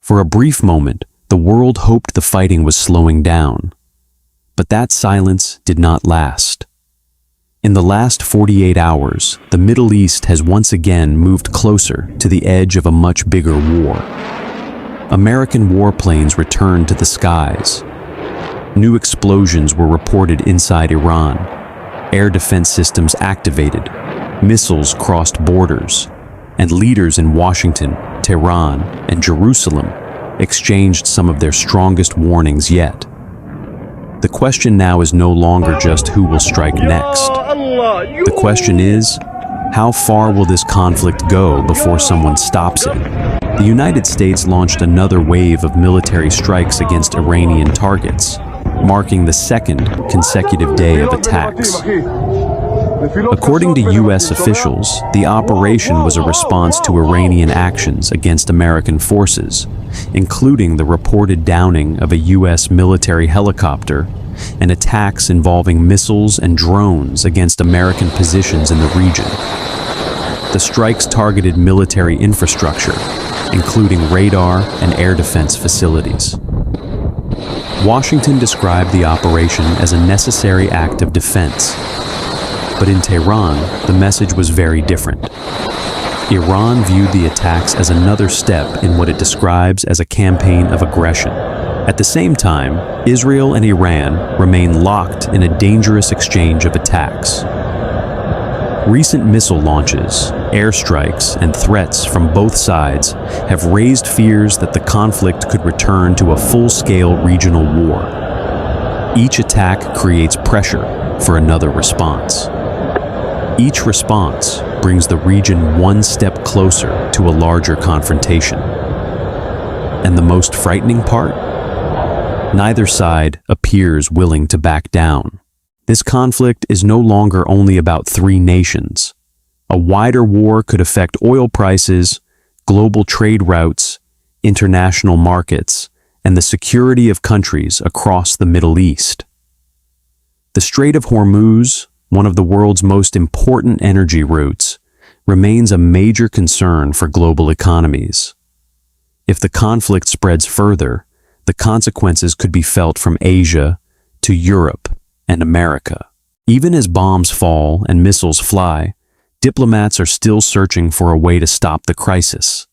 For a brief moment, the world hoped the fighting was slowing down. But that silence did not last. In the last 48 hours, the Middle East has once again moved closer to the edge of a much bigger war. American warplanes returned to the skies. New explosions were reported inside Iran. Air defense systems activated. Missiles crossed borders. And leaders in Washington, Tehran, and Jerusalem exchanged some of their strongest warnings yet. The question now is no longer just who will strike next. The question is, how far will this conflict go before someone stops it? The United States launched another wave of military strikes against Iranian targets, marking the second consecutive day of attacks. According to U.S. officials, the operation was a response to Iranian actions against American forces, including the reported downing of a U.S. military helicopter and attacks involving missiles and drones against American positions in the region. The strikes targeted military infrastructure, including radar and air defense facilities. Washington described the operation as a necessary act of defense. But in Tehran, the message was very different. Iran viewed the attacks as another step in what it describes as a campaign of aggression. At the same time, Israel and Iran remain locked in a dangerous exchange of attacks. Recent missile launches, airstrikes, and threats from both sides have raised fears that the conflict could return to a full-scale regional war. Each attack creates pressure for another response. Each response brings the region one step closer to a larger confrontation. And the most frightening part? Neither side appears willing to back down. This conflict is no longer only about three nations. A wider war could affect oil prices, global trade routes, international markets, and the security of countries across the Middle East. The Strait of Hormuz, one of the world's most important energy routes, remains a major concern for global economies. If the conflict spreads further, the consequences could be felt from Asia to Europe and America. Even as bombs fall and missiles fly, diplomats are still searching for a way to stop the crisis.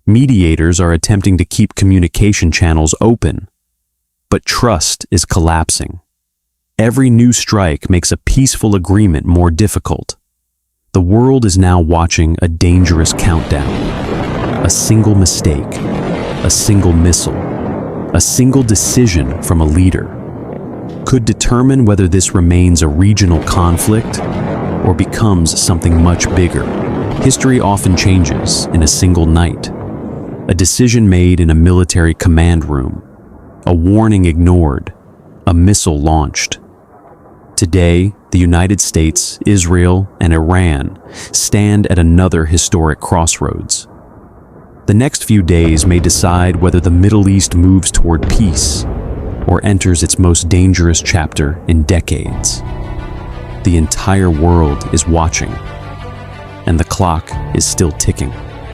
Mediators are attempting to keep communication channels open, but trust is collapsing. Every new strike makes a peaceful agreement more difficult. The world is now watching a dangerous countdown. A single mistake, a single missile, a single decision from a leader could determine whether this remains a regional conflict or becomes something much bigger. History often changes in a single night. A decision made in a military command room, a warning ignored, a missile launched. Today, the United States, Israel, and Iran stand at another historic crossroads. The next few days may decide whether the Middle East moves toward peace or enters its most dangerous chapter in decades. The entire world is watching, and the clock is still ticking.